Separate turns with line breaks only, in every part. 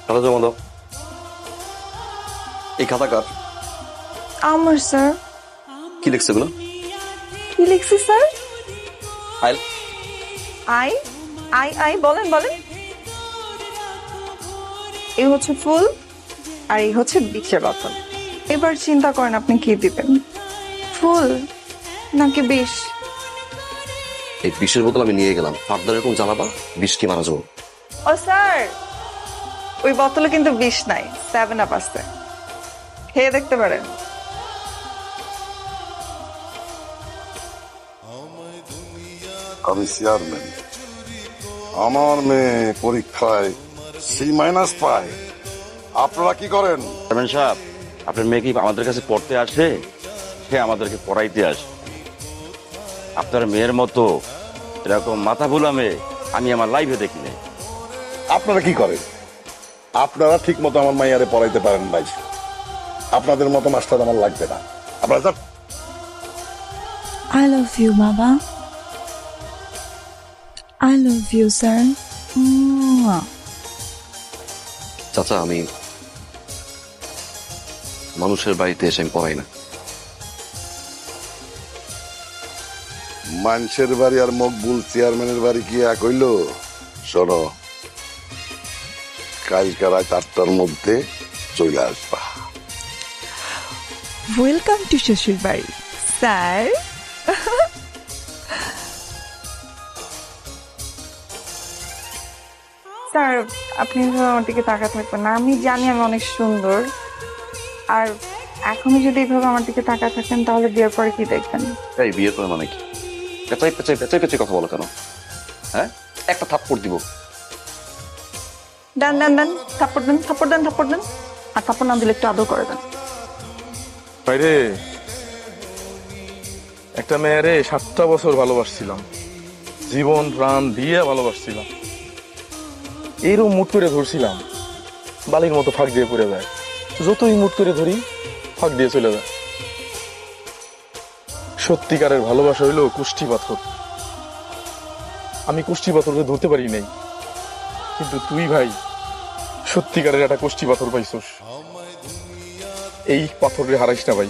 খাতা জমা দাও। এই খাতা কার?
আমার স্যার।
কি লিখছে এগুলো?
কি লিখছি sir?
File.
I I I বলেন বলেন। এই হচ্ছে ফুল আর এই হচ্ছে বিষের বোতল। এবার চিন্তা করেন আপনি কি দিবেন, ফুল নাকি বিষ?
এই বিষের বোতল আমি নিয়ে গেলাম, ফার্দার এরকম জ্বালাবা বিষ কি মারা যাবো।
ও স্যার, ওই বোতলে কিন্তু বিষ নাই, 7 আপ আছে, খেয়ে দেখতে পারেন।
আমি চেয়ারম্যান, আমার মেয়ে পরীক্ষায় C- পায়, আপনারা কি করেন?
চেয়ারম্যান সাহেব, আপনার মেয়ে কি আমাদের কাছে পড়তে আসে? সে আমাদেরকে পড়াইতে আসে। আপনার মেয়ের মতো এরকম মাথা ভোলা মেয়ে আমি আমার লাইফে দেখিনি।
আপনারা কি করেন? আপনারা ঠিক মতো আমার মাইয়ারে পড়াইতে পারেন ভাই, আপনাদের মতো মাস্টার আমার লাগবে না। আপনারা যান।
I love you, Baba. I love you, sir.
চাচা, আমি মানুষের বাড়িতে এসে আমি পড়াই না।
মানুষের বাড়ি আর মকবুল চেয়ারম্যানের বাড়ি কি এক হইল? শোনো, কালকে রাত 8টার মধ্যে চলে আসবা।
Welcome to শ্বশুর বাড়ি, স্যার।
স্যার, আপনি এভাবে আমার দিকে তাকা থাকবেন না। আমি জানি আমি অনেক সুন্দর, আর এখনই যদি এইভাবে আমার দিকে তাকা থাকেন তাহলে বিয়ের পরে কি দেখবেন?
এই বিয়ের পরে মানে কি? পেঁচাই পেঁচাই পেঁচাই পেঁচাই কথা বলো কেন? হ্যাঁ, একটা থাপ্পড় দিব।
দেন দেন দেন, থাপ্পড় দেন, থাপ্পড় দেন, থাপ্পড় দেন। আর থাপ্পড় না দিলে একটু আদর করে দেন।
বাইরে একটা মেয়েরে 7টা বছর ভালোবাসছিলাম, জীবন প্রাণ দিয়ে ভালোবাসছিলাম। এইরকম মুট করে ধরছিলাম, বালির মতো ফাঁক দিয়ে পড়ে যায়। যতই মুট করে ধরি ফাঁক দিয়ে চলে যায়। সত্যিকারের ভালোবাসা হইল কুষ্টি পাথর। আমি কুষ্টি পাথরকে ধরতে পারি নাই, কিন্তু তুই ভাই সত্যিকারের একটা কুষ্টি পাথর পাইছস। এই পাথরে হারাইস না ভাই,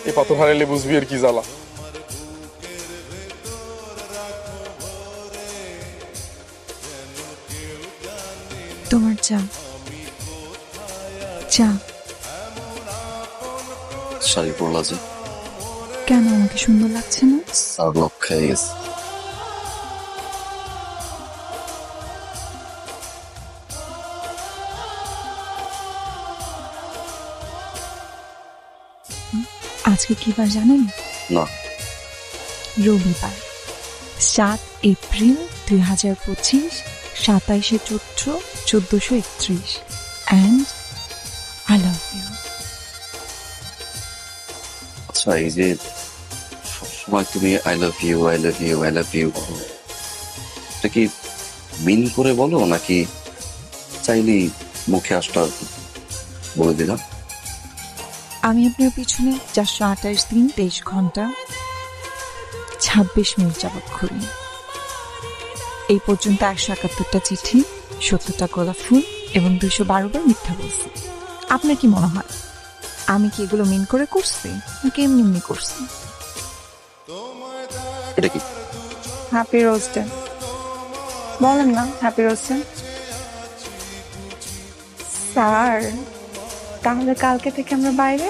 এই পাথর হারাইলে বুঝবি আর কি জ্বালা।
তোমার চা। চা
শাড়ি পরলা যে,
কেন আমাকে সুন্দর লাগছে না?
স্যার লক্ষ্যে গেছে।
আজকে কি বার জানেন?
না।
রবিবার, 7 এপ্রিল 2025, 27শে চৈত্র 1431। And I love you.
আচ্ছা, এই যে সবসময় তুমি I love you I love you I love you, এটা কি মিন করে বলো নাকি চাইলেই মুখে আসটা বলে দিলাম?
আমি আপনার পিছনে 428 দিন 23 ঘন্টা 26 মিনিট যাবত ঘুরি। এই পর্যন্ত 171টা চিঠি, 70টা গোলাপ ফুল এবং 212 বার মিথ্যা বলছি। আপনার কি মনে হয় আমি কি এগুলো মিন করে করছি নাকি এমনি এমনি করছি?
এটা কি?
হ্যাপি রোজ ডে বলেন না, হ্যাপি রোজ ডে। স্যার, তাহলে কালকে থেকে আমরা বাইরে?